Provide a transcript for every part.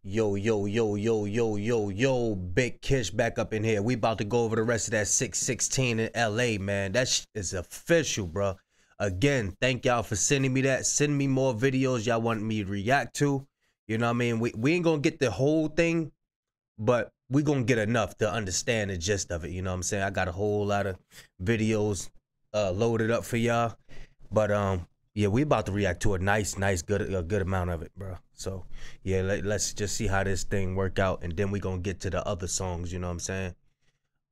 Yo, yo, yo, yo, yo, yo, yo, Big Kish back up in here. We about to go over the rest of that 616 in LA, man. That is official, bro. Again, thank y'all for sending me that. Send me more videos y'all want me to react to. You know what I mean? We ain't gonna get the whole thing, but we gonna get enough to understand the gist of it. You know what I'm saying? I got a whole lot of videos loaded up for y'all. But yeah, we about to react to a nice, good amount of it, bro. So yeah, let's just see how this thing work out, and then we gonna get to the other songs. You know what I'm saying?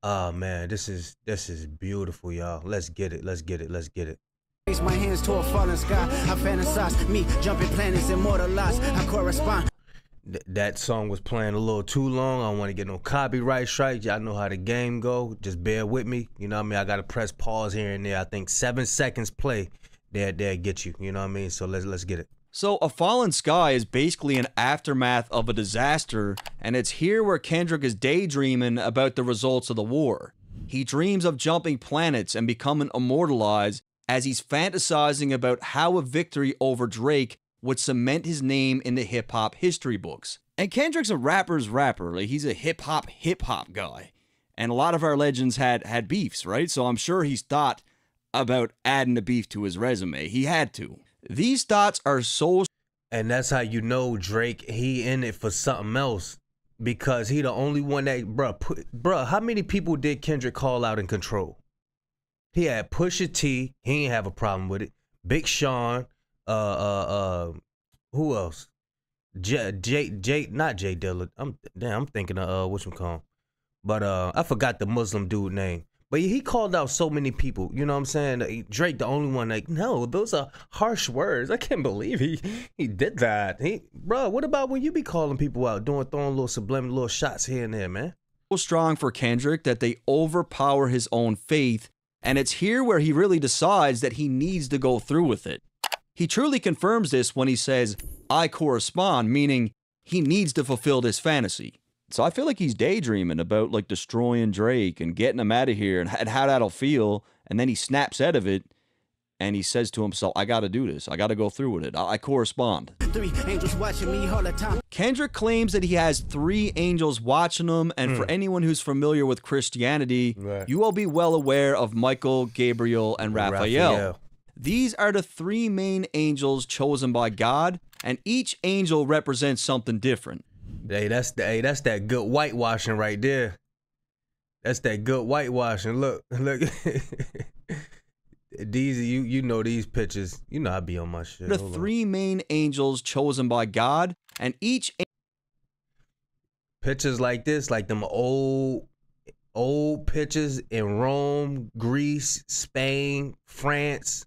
Oh man, this is beautiful, y'all. Let's get it. Let's get it. Let's get it. Raise my hands to a falling sky. I fantasize me jumping planets, immortalized. I correspond. That song was playing a little too long. I don't want to get no copyright strikes. Y'all know how the game go. Just bear with me. You know what I mean? I gotta press pause here and there. I think 7 seconds play. They'll get you. You know what I mean? So let's get it. So A Fallen Sky is basically an aftermath of a disaster, and it's here where Kendrick is daydreaming about the results of the war. He dreams of jumping planets and becoming immortalized as he's fantasizing about how a victory over Drake would cement his name in the hip-hop history books. And Kendrick's a rapper's rapper. Like, he's a hip-hop guy. And a lot of our legends had beefs, right? So I'm sure he's thought about adding the beef to his resume. He had to. These thoughts are so... And that's how you know Drake, he in it for something else. Because he the only one that... Bruh, how many people did Kendrick call out and control? He had Pusha T. He ain't have a problem with it. Big Sean. Who else? Not Jay Dilla. I'm thinking of whatchamacallit. But I forgot the Muslim dude name. But he called out so many people, you know what I'm saying? Drake, the only one, like, no, those are harsh words. I can't believe he did that. Bro, what about when you be calling people out, throwing little subliminal little shots here and there, man? So strong for Kendrick that they overpower his own faith, and it's here where he really decides that he needs to go through with it. He truly confirms this when he says, I correspond, meaning he needs to fulfill this fantasy. So I feel like he's daydreaming about like destroying Drake and getting him out of here and how that'll feel. And then he snaps out of it and he says to himself, I got to do this. I got to go through with it. I correspond. 3 angels watching me all the time. Kendrick claims that he has 3 angels watching him. And for anyone who's familiar with Christianity, you will be well aware of Michael, Gabriel, and Raphael. These are the 3 main angels chosen by God, and each angel represents something different. Hey, that's that good whitewashing right there. That's that good whitewashing. Look. These you know these pictures. You know I be on my shit. The 3 main angels chosen by God, and each pictures like this, like them old pictures in Rome, Greece, Spain, France,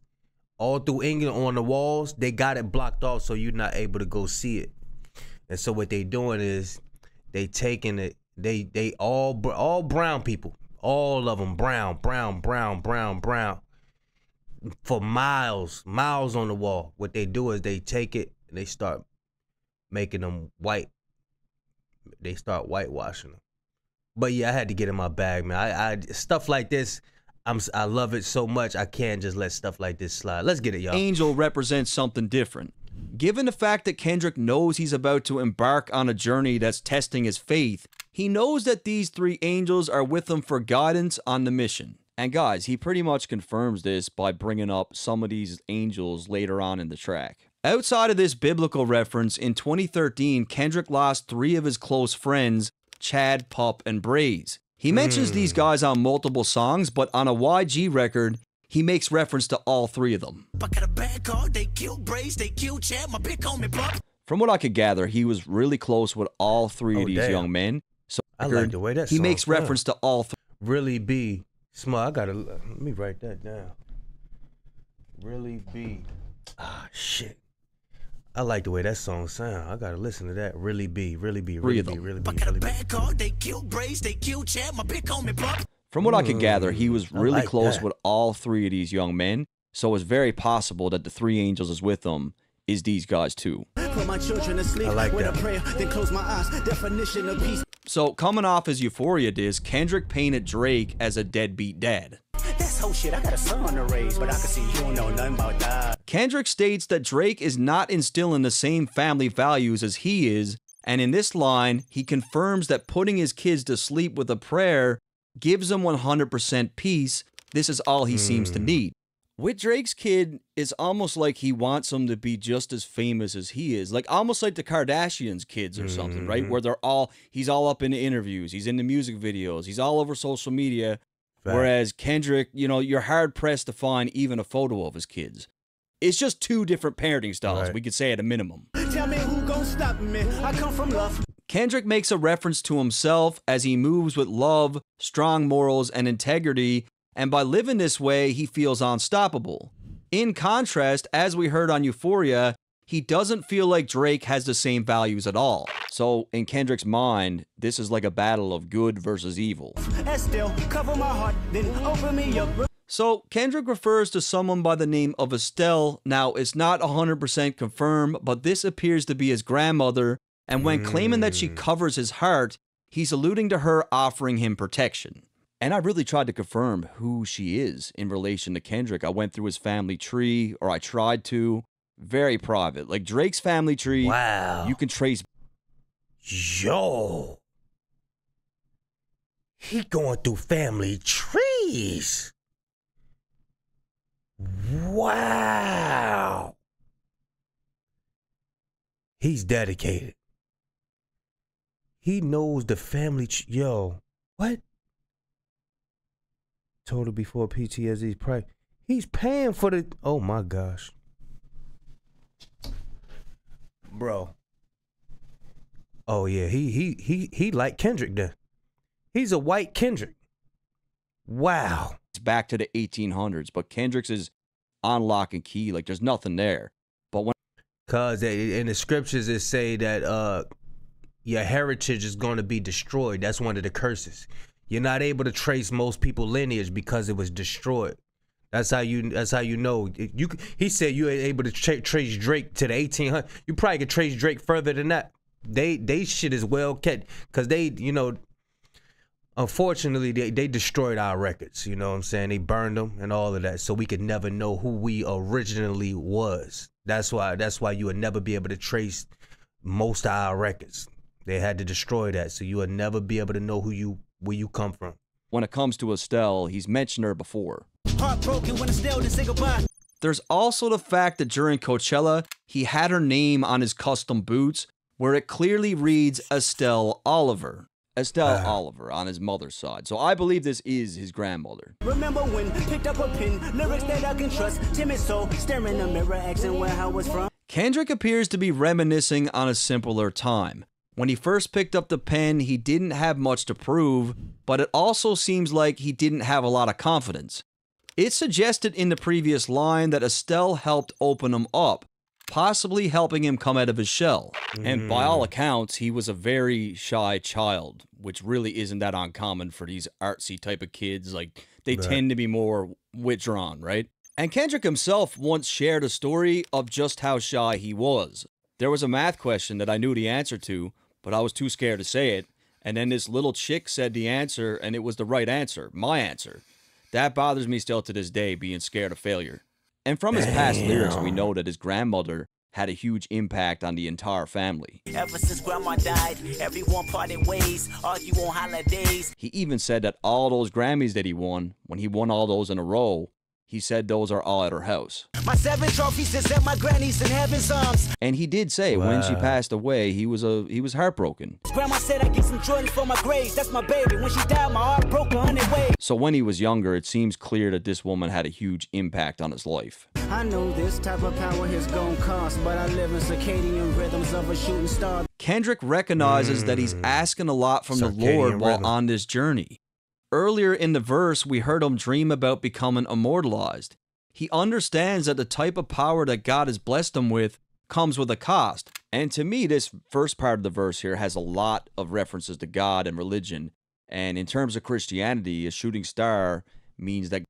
all through England on the walls. They got it blocked off so you're not able to go see it. And so what they doing is they taking it, they all brown people, all of them brown, for miles on the wall. What they do is they take it and they start making them white. They start whitewashing them. But yeah, I had to get in my bag, man. I stuff like this, I love it so much. I can't just let stuff like this slide. Let's get it, y'all. Angel represents something different. Given the fact that Kendrick knows he's about to embark on a journey that's testing his faith, he knows that these 3 angels are with him for guidance on the mission. And guys, he pretty much confirms this by bringing up some of these angels later on in the track. Outside of this biblical reference, in 2013, Kendrick lost 3 of his close friends, Chad, Pup, and Braze. He mentions these guys on multiple songs, but on a YG record, he makes reference to all 3 of them. From what I could gather, he was really close with all 3 of these young men. So I like the way that he makes reference to all 3. Really be smart. Let me write that down. Really be. Shit. I like the way that song sound. I gotta listen to that. Really be. From what I could gather, he was really close with all 3 of these young men, so it's very possible that the 3 angels is with them is these guys too. Put my children to sleep with a prayer, then close my eyes. Definition of peace. So coming off his Euphoria disc, Kendrick painted Drake as a deadbeat dad. That's whole shit. I got a son to raise, but I can see you don't know nothing about that. Kendrick states that Drake is not instilling the same family values as he is, And in this line, he confirms that putting his kids to sleep with a prayer gives him 100% peace. This is all he seems to need. With Drake's kid, it's almost like he wants them to be just as famous as he is. Like almost like the Kardashians' kids or something, right? Where he's all up in the interviews, he's in the music videos, he's all over social media. Fact. Whereas Kendrick, you're hard pressed to find even a photo of his kids. It's just two different parenting styles, right. We could say at a minimum. Tell me who gon' stop me. I come from love. Kendrick makes a reference to himself as he moves with love, strong morals, and integrity, and by living this way, he feels unstoppable. In contrast, as we heard on Euphoria, he doesn't feel like Drake has the same values at all. So, in Kendrick's mind, this is like a battle of good versus evil. Still, cover my heart, then open me up. So, Kendrick refers to someone by the name of Estelle. Now, it's not 100% confirmed, but this appears to be his grandmother, and when claiming that she covers his heart, he's alluding to her offering him protection. And I really tried to confirm who she is in relation to Kendrick. I went through his family tree, or I tried to. Very private. Like Drake's family tree, wow. You can trace... Yo! He going through family trees! Wow! He's dedicated. He knows the family yo, what? Total before PTSD's price. He's paying for the... Oh my gosh. Bro. Oh yeah, he like Kendrick then. He's a white Kendrick. Wow. It's back to the 1800s, but Kendrick's is on lock and key. Like there's nothing there. But when... Cause in the scriptures it say that your heritage is going to be destroyed. That's one of the curses. You're not able to trace most people's lineage because it was destroyed. That's how you know. He said you ain't able to trace Drake to the 1800s. You probably could trace Drake further than that. They shit is well kept because they, unfortunately they destroyed our records. You know what I'm saying? They burned them and all of that, so we could never know who we originally was. That's why you would never be able to trace most of our records. They had to destroy that, so you would never be able to know where you come from. When it comes to Estelle, he's mentioned her before. Heartbroken when Estelle didn't say goodbye. There's also the fact that during Coachella, he had her name on his custom boots, where it clearly reads Estelle Oliver. Estelle Oliver on his mother's side. So I believe this is his grandmother. Remember when picked up a pen, lyrics that I can trust, timid soul, staring in the mirror, asking where I was from. Kendrick appears to be reminiscing on a simpler time. When he first picked up the pen, he didn't have much to prove, but it also seems like he didn't have a lot of confidence. It suggested in the previous line that Estelle helped open him up, possibly helping him come out of his shell. And by all accounts, he was a very shy child, which really isn't that uncommon for these artsy type of kids. Like, they tend to be more withdrawn, right? And Kendrick himself once shared a story of just how shy he was. There was a math question that I knew the answer to, but I was too scared to say it. And then this little chick said the answer, and it was the right answer, my answer. That bothers me still to this day, being scared of failure. And from his past lyrics, we know that his grandmother had a huge impact on the entire family. Ever since grandma died, everyone parted ways, argue on holidays. He even said that all those Grammys that he won, when he won all those in a row, he said those are all at her house. My 7 trophies is at my granny's in heaven's arms. And he did say when she passed away, he was heartbroken. Grandma said I get some Jordans for my grades. That's my baby. When she died, my heart broke 100 ways. So when he was younger, it seems clear that this woman had a huge impact on his life. I know this type of power is gonna cost, but I live in circadian rhythms of a shooting star. Kendrick recognizes that he's asking a lot from the Lord while on this journey. Earlier in the verse, we heard him dream about becoming immortalized. He understands that the type of power that God has blessed him with comes with a cost. And to me, this first part of the verse here has a lot of references to God and religion. And in terms of Christianity, a shooting star means that...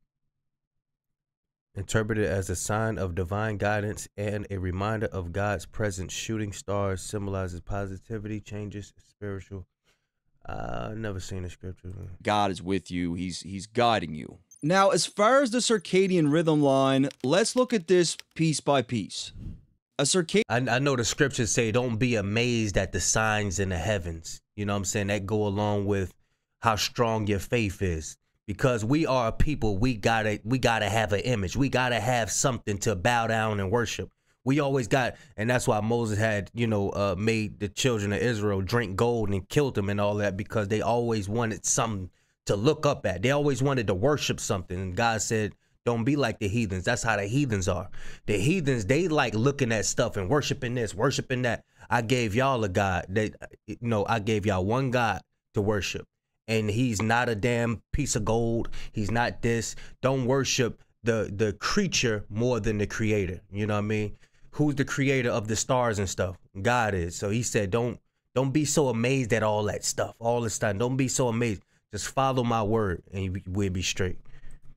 Interpreted as a sign of divine guidance and a reminder of God's presence, shooting stars symbolizes positivity, changes, spiritual... I've never seen a scripture. God is with you. He's guiding you. Now, as far as the circadian rhythm line, let's look at this piece by piece. A circadian... I know the scriptures say don't be amazed at the signs in the heavens. You know what I'm saying? That go along with how strong your faith is. Because we are a people, we gotta have an image. We gotta have something to bow down and worship. We always got, and that's why Moses had, made the children of Israel drink gold and killed them and all that, because they always wanted something to look up at. They always wanted to worship something. And God said, don't be like the heathens. That's how the heathens are. The heathens, they like looking at stuff and worshiping this, worshiping that. I gave y'all a God. I gave y'all one God to worship. And he's not a damn piece of gold. He's not this. Don't worship the creature more than the creator. You know what I mean? Who's the creator of the stars and stuff? God is. So he said, don't be so amazed at all that stuff, all this time. Don't be so amazed. Just follow my word and we'll be straight.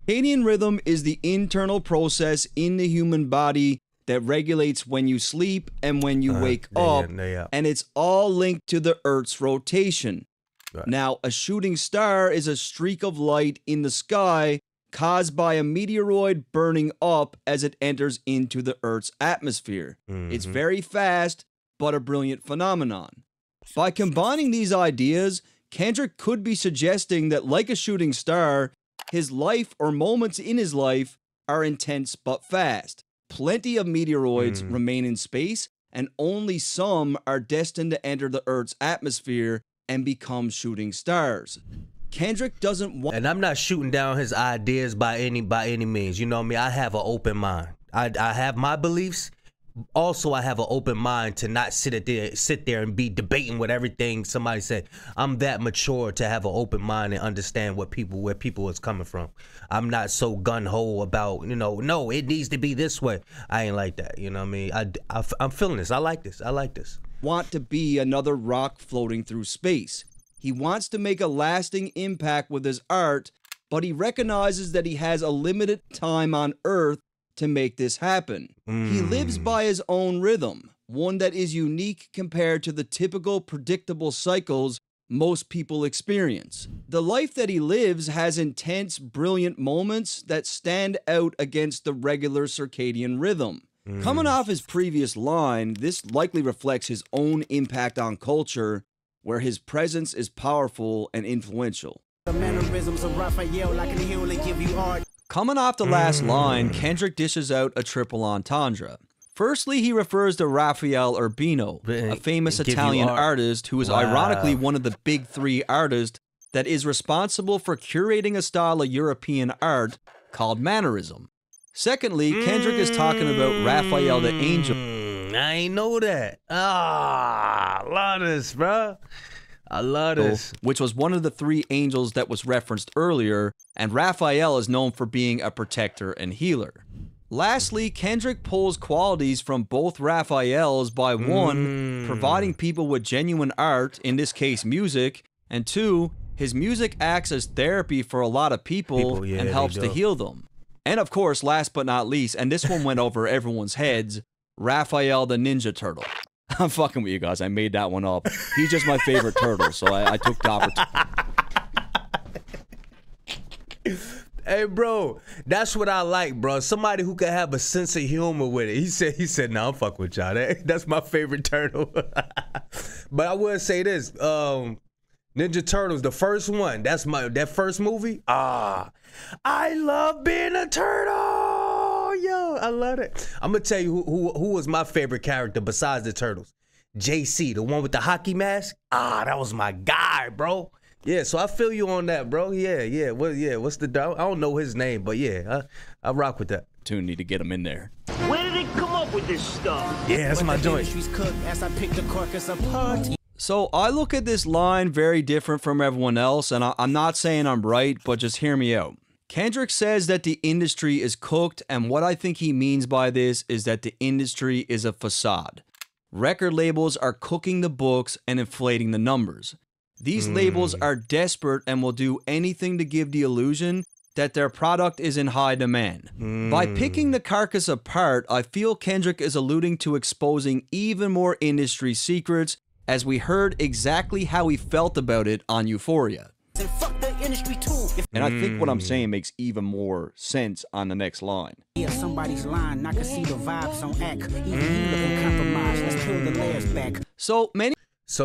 Circadian rhythm is the internal process in the human body that regulates when you sleep and when you wake up. And it's all linked to the Earth's rotation. Right. Now, a shooting star is a streak of light in the sky caused by a meteoroid burning up as it enters into the Earth's atmosphere. It's very fast, but a brilliant phenomenon. By combining these ideas, Kendrick could be suggesting that, like a shooting star, his life or moments in his life are intense but fast. Plenty of meteoroids remain in space, and only some are destined to enter the Earth's atmosphere and become shooting stars. Kendrick doesn't want... And I'm not shooting down his ideas by any means. You know what I mean? I have an open mind. I have my beliefs. Also, I have an open mind to not sit there and be debating with everything somebody said. I'm that mature to have an open mind and understand where people is coming from. I'm not so gun-ho about, no, it needs to be this way. I ain't like that. You know what I mean? I'm feeling this. I like this. Want to be another rock floating through space. He wants to make a lasting impact with his art, but he recognizes that he has a limited time on Earth to make this happen. He lives by his own rhythm, one that is unique compared to the typical predictable cycles most people experience. The life that he lives has intense, brilliant moments that stand out against the regular circadian rhythm. Coming off his previous line, this likely reflects his own impact on culture, where his presence is powerful and influential. Coming off the last line, Kendrick dishes out a triple entendre. Firstly, he refers to Raphael Urbino, a famous Italian artist who is ironically one of the big three artists that is responsible for curating a style of European art called Mannerism. Secondly, Kendrick is talking about Raphael the Angel. I ain't know that. I love this, bro. I love this. Which was one of the three angels that was referenced earlier, and Raphael is known for being a protector and healer. Lastly, Kendrick pulls qualities from both Raphaels by one, providing people with genuine art, in this case music, and two, his music acts as therapy for a lot of people and helps to heal them. And of course, last but not least, and this one went over everyone's heads, Raphael the Ninja Turtle. I'm fucking with you guys. I made that one up. He's just my favorite turtle, so I took the opportunity. Hey, bro, that's what I like, bro. Somebody who can have a sense of humor with it. He said, nah, I'm fucking with y'all. That's my favorite turtle. But I will say this, Ninja Turtles, the first one, that first movie. I love being a turtle. Yo, I love it. I'm gonna tell you who was my favorite character besides the turtles. JC, the one with the hockey mask. That was my guy, bro. Yeah, so I feel you on that, bro. Yeah. What's the I don't know his name, but yeah, I rock with that. Need to get him in there. Where did they come up with this stuff? Yeah, that's my joint. So I look at this line very different from everyone else, and I'm not saying I'm right, but just hear me out. Kendrick says that the industry is cooked, and what I think he means by this is that the industry is a facade. Record labels are cooking the books and inflating the numbers. These labels are desperate and will do anything to give the illusion that their product is in high demand. By picking the carcass apart, I feel Kendrick is alluding to exposing even more industry secrets, as we heard exactly how he felt about it on Euphoria. And fuck the industry too. And I think what I'm saying makes even more sense on the next line. If somebody's lying, I can see the vibes on act. Even he looking compromised. Let's peel the layers back. So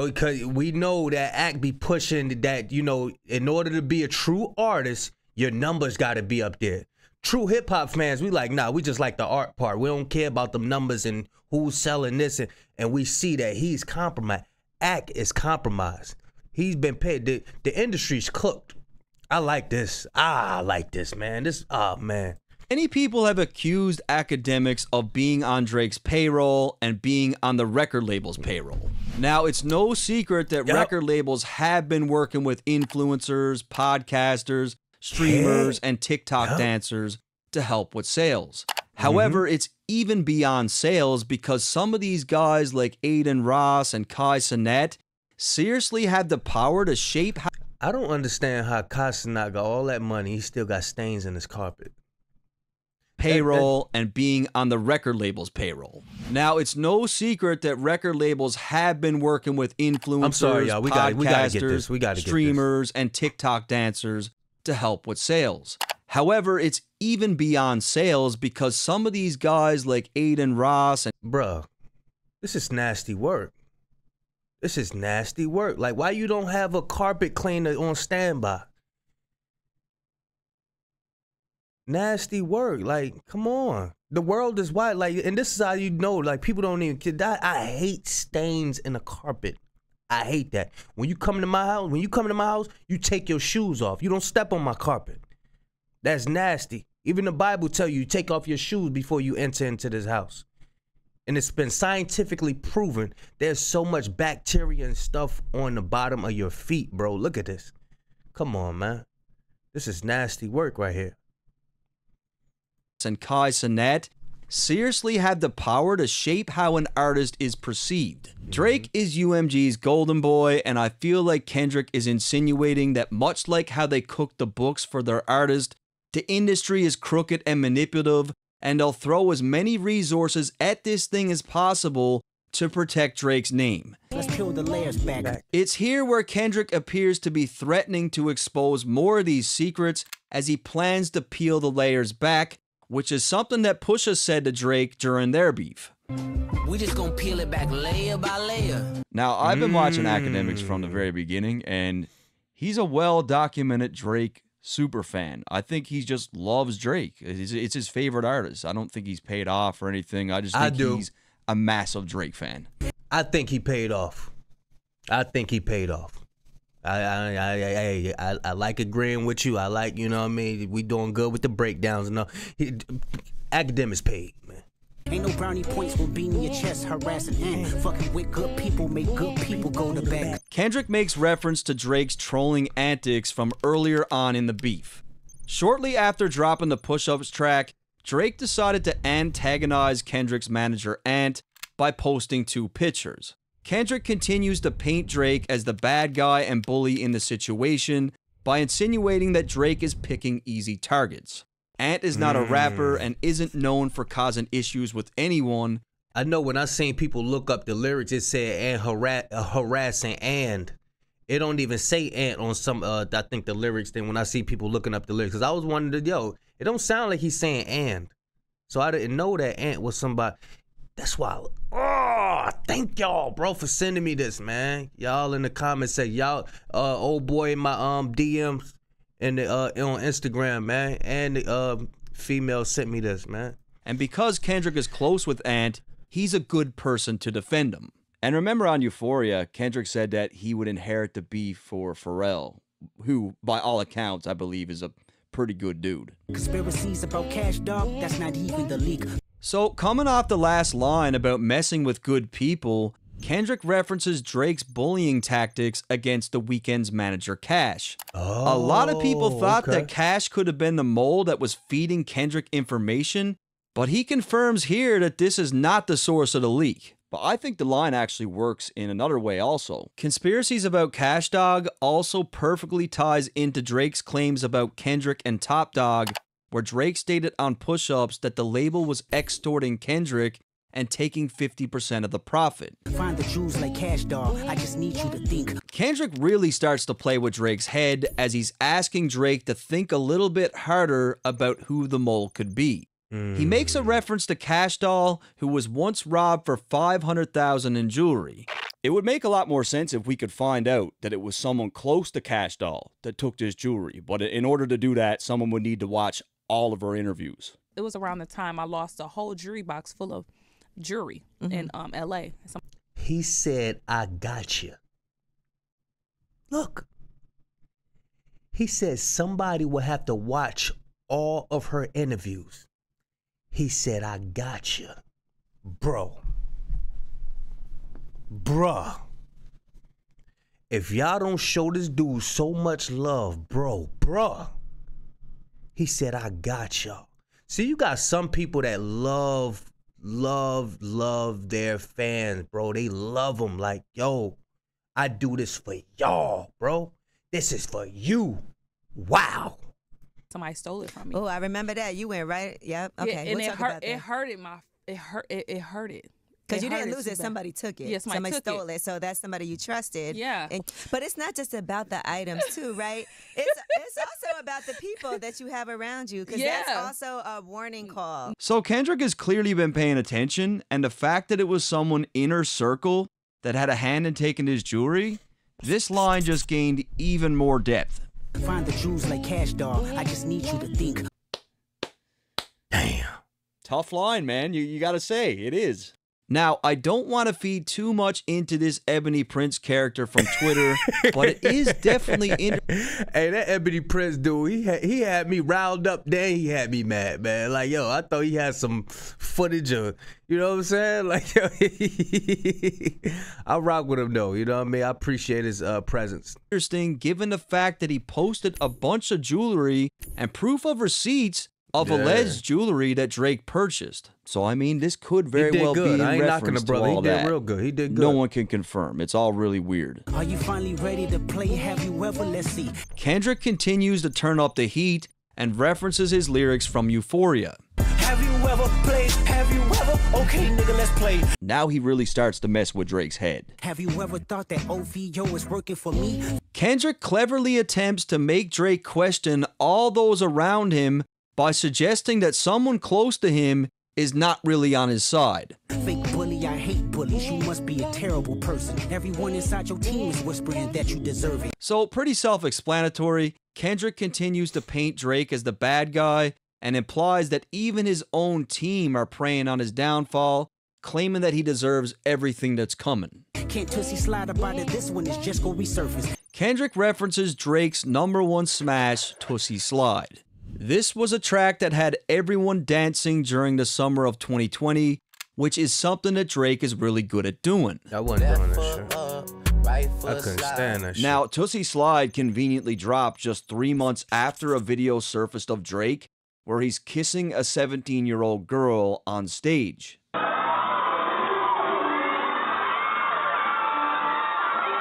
because we know that act be pushing that, you know, in order to be a true artist, your numbers got to be up there. True hip hop fans, we like, nah, we just like the art part. We don't care about the numbers and who's selling this. And we see that he's compromised. Act is compromised. He's been paid. The industry's cooked. I like this. I like this, man. Man. Many people have accused academics of being on Drake's payroll and being on the record label's payroll. Now, it's no secret that record labels have been working with influencers, podcasters, streamers, and TikTok dancers to help with sales. However, it's even beyond sales because some of these guys like Aiden Ross and Kai Cenat seriously have the power to shape how... I don't understand how Kai Cenat got all that money. He still got stains in his carpet. Payroll and being on the record label's payroll. Now, it's no secret that record labels have been working with influencers, I'm sorry, y'all. We gotta get this. Streamers, and TikTok dancers to help with sales. However, it's even beyond sales because some of these guys like Aiden Ross and... Bruh, this is nasty work. This is nasty work. Like, why you don't have a carpet cleaner on standby? Nasty work. Like, come on. The world is wide. Like, and this is how you know, like, people don't even... I hate stains in a carpet. I hate that. When you come to my house, you take your shoes off. You don't step on my carpet. That's nasty. Even the Bible tell you take off your shoes before you enter into this house. And it's been scientifically proven there's so much bacteria and stuff on the bottom of your feet, bro. Look at this. Come on, man. This is nasty work right here. And Kai Cenat seriously have the power to shape how an artist is perceived. Drake is UMG's golden boy, and I feel like Kendrick is insinuating that much like how they cook the books for their artist, the industry is crooked and manipulative, and they'll throw as many resources at this thing as possible to protect Drake's name. Let's peel the layers back. It's here where Kendrick appears to be threatening to expose more of these secrets as he plans to peel the layers back, which is something that Pusha said to Drake during their beef. We just gonna peel it back layer by layer. Now, I've been watching Academics from the very beginning, and he's a well-documented Drake super fan. I think he just loves Drake. It's his favorite artist. I don't think he's paid off or anything. I just think he's a massive Drake fan. I think he paid off. I like agreeing with you. I like, you know what I mean? We doing good with the breakdowns and all. Academics paid, man. Ain't no brownie points for beating your chest, harassing and fucking with good people, make good people go to bed. Kendrick makes reference to Drake's trolling antics from earlier on in the beef. Shortly after dropping the Push-Ups track, Drake decided to antagonize Kendrick's manager Ant by posting 2 pictures. Kendrick continues to paint Drake as the bad guy and bully in the situation by insinuating that Drake is picking easy targets. Ant is not a rapper and isn't known for causing issues with anyone. I know when I seen people look up the lyrics, it said and harassing and. It don't even say Ant on some, I think the lyrics thing when I see people looking up the lyrics. Because I was wondering, it don't sound like he's saying and. So I didn't know that Ant was somebody. That's why, thank y'all, bro, for sending me this, man. Y'all in the comments say, y'all, old boy in my DMs and on Instagram, man. And the female sent me this, man. And because Kendrick is close with Ant, he's a good person to defend him. And remember on Euphoria, Kendrick said that he would inherit the beef for Pharrell, who, by all accounts, I believe is a pretty good dude. Conspiracies about Cash Dog, that's not even the leak. So, coming off the last line about messing with good people, Kendrick references Drake's bullying tactics against The Weeknd's manager, Cash. A lot of people thought that Cash could have been the mole that was feeding Kendrick information, but he confirms here that this is not the source of the leak. But I think the line actually works in another way also. Conspiracies about Cash Dog also perfectly ties into Drake's claims about Kendrick and Top Dog, where Drake stated on Push-Ups that the label was extorting Kendrick and taking 50% of the profit. Find the jewels like cash, dog. I just need you to think. Kendrick really starts to play with Drake's head as he's asking Drake to think a little bit harder about who the mole could be. He makes a reference to Cash Doll, who was once robbed for $500,000 in jewelry. It would make a lot more sense if we could find out that it was someone close to Cash Doll that took this jewelry, but in order to do that, someone would need to watch all of her interviews. It was around the time I lost a whole jewelry box full of jewelry in L.A. He said, I got you. Look. He said somebody will have to watch all of her interviews. He said, I got you. Bro. Bruh. If y'all don't show this dude so much love, bruh. He said, I got y'all. See, you got some people that love their fans, bro. They love them like, yo, I do this for y'all, bro. This is for you. Wow. Somebody stole it from me. Oh, I remember that. You went right. Yep. Okay. Yeah, and we'll it talk hurt. about that. It hurted my. It hurt. It hurted. Because you didn't hurted lose too it, bad. somebody took it. Yeah, somebody took stole it. So that's somebody you trusted. Yeah. But it's not just about the items too, right? It's also about the people that you have around you, because that's also a warning call. So Kendrick has clearly been paying attention, and the fact that it was someone inner circle that had a hand in taking his jewelry, this line just gained even more depth. Find the jewels like cash, dog. I just need you to think. Damn. Tough line, man. You gotta say, it is. Now, I don't want to feed too much into this Ebony Prince character from Twitter, but it is definitely Hey, that Ebony Prince dude, he had me riled up, then he had me mad, man. Like, yo, I thought he had some footage of, you know what I'm saying? Like, yo, I rock with him though, you know what I mean? I appreciate his presence. interesting given the fact that he posted a bunch of jewelry and proof of receipts of alleged jewelry that Drake purchased. So, I mean, this could very well be in I ain't knocking reference the brother. to He all did that. real good. He did good. No one can confirm. It's all really weird. Are you finally ready to play? Have you ever? Let's see. Kendrick continues to turn up the heat and references his lyrics from Euphoria. Have you ever played? Have you ever? Okay, nigga, let's play. Now he really starts to mess with Drake's head. Have you ever thought that OVO is working for me? Kendrick cleverly attempts to make Drake question all those around him by suggesting that someone close to him is not really on his side. Fake bully, I hate bullies. You must be a terrible person. Everyone inside your team is whispering that you deserve it. So, pretty self-explanatory. Kendrick continues to paint Drake as the bad guy and implies that even his own team are preying on his downfall, claiming that he deserves everything that's coming. Can't Tootsie slide about it. This one is just gonna resurface. Kendrick references Drake's #1 smash, Tootsie Slide. This was a track that had everyone dancing during the summer of 2020, which is something that Drake is really good at doing. I wasn't doing that shit. I couldn't stand that shit. Now, Tootsie Slide conveniently dropped just 3 months after a video surfaced of Drake, where he's kissing a 17-year-old girl on stage.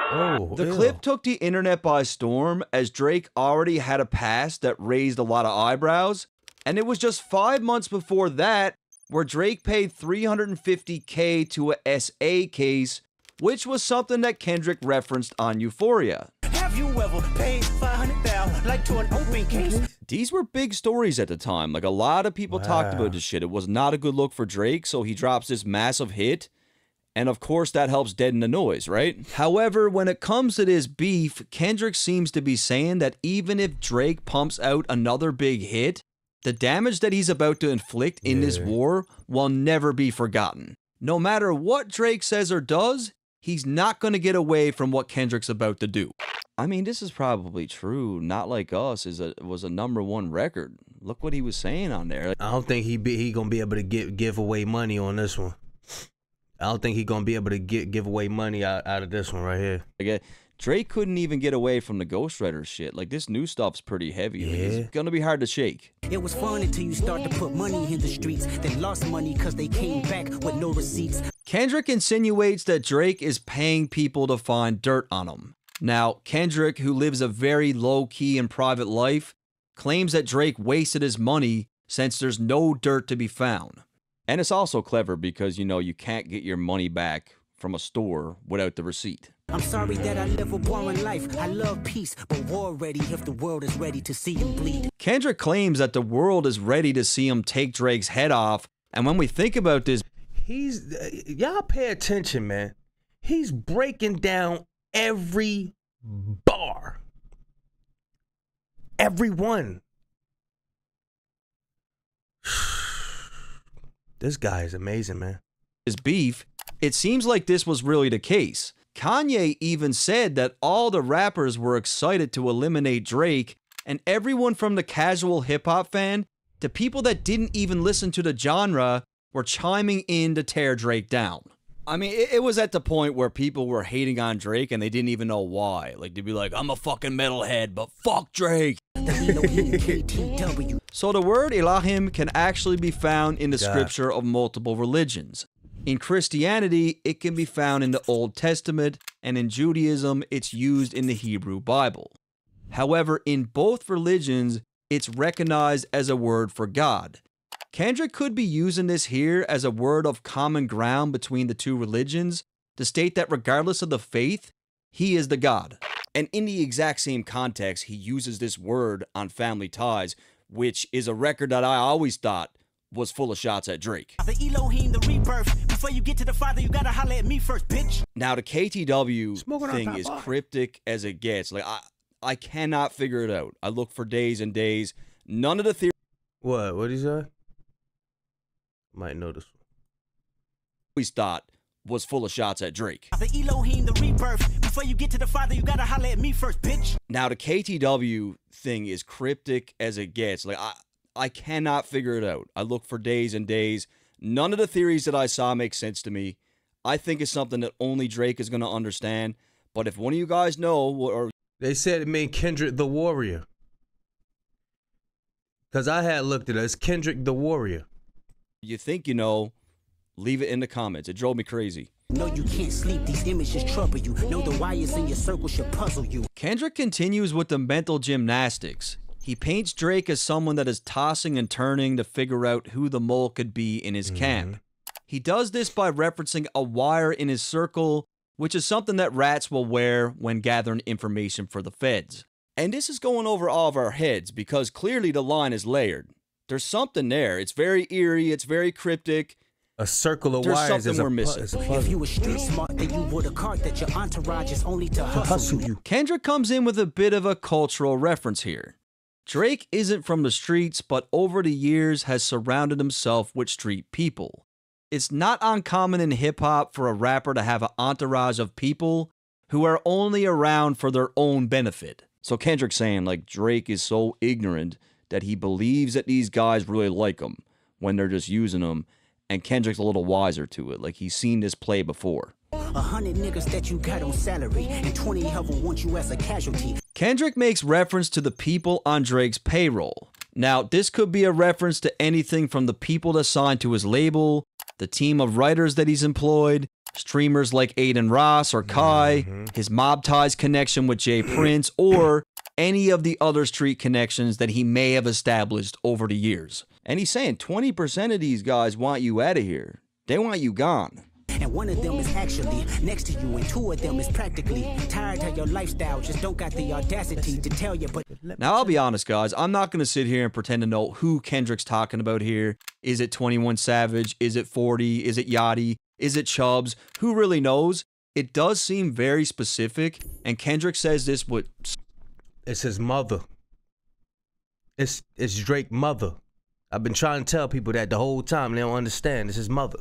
Oh, The clip took the internet by storm, as Drake already had a past that raised a lot of eyebrows, and it was just 5 months before that where Drake paid $350K to a SA case, which was something that Kendrick referenced on Euphoria. Have you ever paid $500,000 like to an open case? These were big stories at the time. Like, a lot of people talked about this shit. It was not a good look for Drake, so he drops this massive hit. And of course, that helps deaden the noise, right? However, when it comes to this beef, Kendrick seems to be saying that even if Drake pumps out another big hit, the damage that he's about to inflict in this war will never be forgotten. No matter what Drake says or does, he's not going to get away from what Kendrick's about to do. I mean, this is probably true. Not Like Us was a #1 record. Look what he was saying on there. I don't think he gonna be able to give away money on this one. I don't think he's gonna be able to give away money out of this one right here. Like, Drake couldn't even get away from the Ghostwriter shit. Like, this new stuff's pretty heavy. Like, it's gonna be hard to shake. It was fun until you start to put money in the streets. They lost money because they came back with no receipts. Kendrick insinuates that Drake is paying people to find dirt on him. Now, Kendrick, who lives a very low-key and private life, claims that Drake wasted his money since there's no dirt to be found. And it's also clever because, you know, you can't get your money back from a store without the receipt. I'm sorry that I live a boring life. I love peace, but war ready if the world is ready to see him bleed. Kendrick claims that the world is ready to see him take Drake's head off. And when we think about this, y'all pay attention, man. He's breaking down every bar. Every one. This guy is amazing, man. His beef, it seems like this was really the case. Kanye even said that all the rappers were excited to eliminate Drake, and everyone from the casual hip-hop fan to people that didn't even listen to the genre were chiming in to tear Drake down. I mean, it was at the point where people were hating on Drake and they didn't even know why. Like, they'd be like, I'm a fucking metalhead, but fuck Drake. So the word Elohim can actually be found in the scripture of multiple religions. In Christianity, it can be found in the Old Testament, and in Judaism, it's used in the Hebrew Bible. However, in both religions, it's recognized as a word for God. Kendrick could be using this here as a word of common ground between the two religions to state that regardless of the faith, he is the God. And in the exact same context, he uses this word on Family Ties, which is a record that I always thought was full of shots at Drake. The Elohim, the rebirth. Before you get to the Father, you gotta holler at me first, bitch. Now the KTW thing is cryptic as it gets. Like I cannot figure it out. I look for days and days. None of the theories. What did he say? Might know this one. Always thought was full of shots at Drake. The Elohim, the rebirth. Before you get to the Father, you gotta holler at me first, bitch. Now the KTW thing is cryptic as it gets. Like I cannot figure it out. I look for days and days. None of the theories that I saw make sense to me. I think it's something that only Drake is going to understand. But if one of you guys know, or they said it made Kendrick the Warrior. Because I had looked at it. It's Kendrick the Warrior. You think you know, leave it in the comments. It drove me crazy. No, you can't sleep. These images trouble you. No, the wires in your circle should puzzle you. Kendrick continues with the mental gymnastics. He paints Drake as someone that is tossing and turning to figure out who the mole could be in his camp. He does this by referencing a wire in his circle, which is something that rats will wear when gathering information for the feds. And this is going over all of our heads because clearly the line is layered. There's something there. It's very eerie. It's very cryptic. A circle of There's wires something we're missing. If you were street smart, then you would have caught that your entourage is only to hustle you. Kendrick comes in with a bit of a cultural reference here. Drake isn't from the streets, but over the years has surrounded himself with street people. It's not uncommon in hip-hop for a rapper to have an entourage of people who are only around for their own benefit. So Kendrick's saying, like, Drake is so ignorant that he believes that these guys really like him when they're just using him, and Kendrick's a little wiser to it. Like, he's seen this play before. 100 niggas that you got on salary, and 20 of them want you as a casualty. Kendrick makes reference to the people on Drake's payroll. Now, this could be a reference to anything from the people that signed to his label, the team of writers that he's employed, streamers like Aiden Ross or Kai, his Mob Ties connection with Jay Prince, or any of the other street connections that he may have established over the years. And he's saying 20% of these guys want you out of here. They want you gone. And one of them is actually next to you, and two of them is practically tired of your lifestyle, just don't got the audacity to tell you. But now, I'll be honest, guys. I'm not going to sit here and pretend to know who Kendrick's talking about here. Is it 21 Savage? Is it 40? Is it Yachty? Is it Chubbs? Who really knows? It does seem very specific, and Kendrick says this with... It's his mother. It's Drake's mother. I've been trying to tell people that the whole time. They don't understand. It's his mother.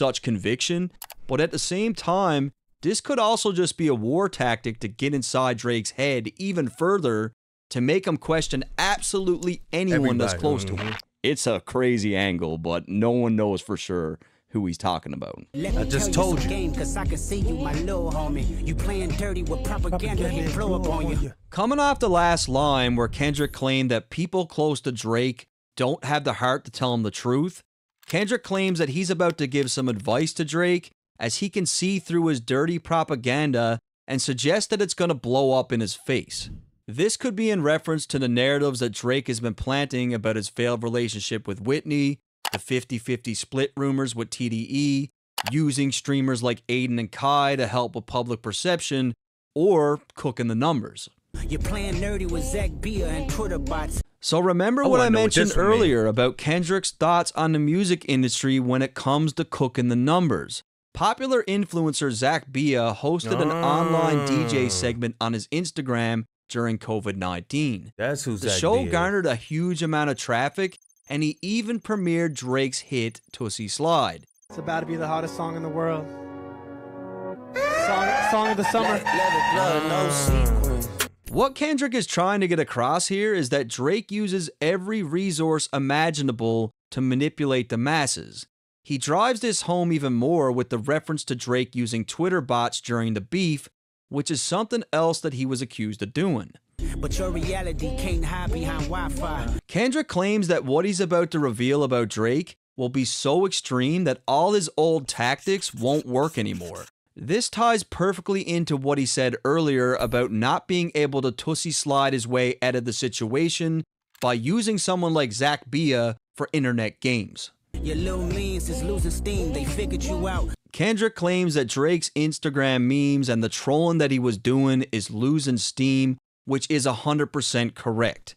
Such conviction, but at the same time, this could also just be a war tactic to get inside Drake's head even further to make him question absolutely anyone that's close to him. It's a crazy angle, but no one knows for sure who he's talking about. I just told you. Cause I can see you, my little homie. You playing dirty with propaganda, he blow up on you. Coming off the last line where Kendrick claimed that people close to Drake don't have the heart to tell him the truth, Kendrick claims that he's about to give some advice to Drake as he can see through his dirty propaganda and suggests that it's going to blow up in his face. This could be in reference to the narratives that Drake has been planting about his failed relationship with Whitney, the 50-50 split rumors with TDE, using streamers like Aiden and Kai to help with public perception, or cooking the numbers. You're playing nerdy with Zach Bia and Twitter bots. So remember what I mentioned earlier about Kendrick's thoughts on the music industry when it comes to cooking the numbers. Popular influencer Zach Bia hosted an online DJ segment on his Instagram during COVID-19. That's who Zach The show Bia garnered a huge amount of traffic, and he even premiered Drake's hit Tootsie Slide. It's about to be the hottest song in the world. Song of the summer. What Kendrick is trying to get across here is that Drake uses every resource imaginable to manipulate the masses. He drives this home even more with the reference to Drake using Twitter bots during the beef, which is something else that he was accused of doing. But your reality can't hide behind Wi-Fi. Kendrick claims that what he's about to reveal about Drake will be so extreme that all his old tactics won't work anymore. This ties perfectly into what he said earlier about not being able to Tootsie Slide his way out of the situation by using someone like Zach Bia for internet games. Your little means is losing steam, they figured you out. Kendrick claims that Drake's Instagram memes and the trolling that he was doing is losing steam, which is 100% correct.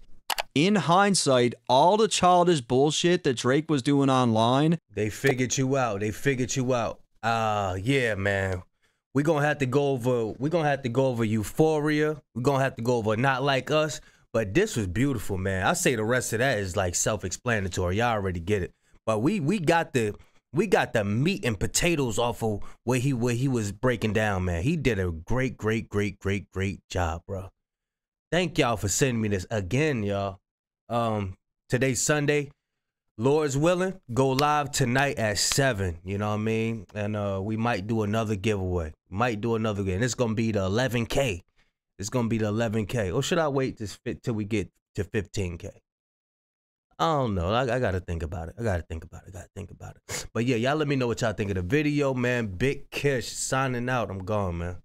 In hindsight, all the childish bullshit that Drake was doing online, they figured you out. They figured you out. Yeah, man. We're gonna have to go over Euphoria. We're gonna have to go over Not Like Us. But this was beautiful, man. I say the rest of that is like self-explanatory. Y'all already get it. But we got the meat and potatoes off of where he was breaking down, man. He did a great job, bro. Thank y'all for sending me this again, y'all. Today's Sunday. Lord's willing, go live tonight at 7. You know what I mean? And we might do another giveaway. And it's gonna be the 11K. It's gonna be the 11K. Or should I wait till we get to 15K? I don't know. I gotta think about it. But yeah, y'all let me know what y'all think of the video, man. Big Kish signing out. I'm gone, man.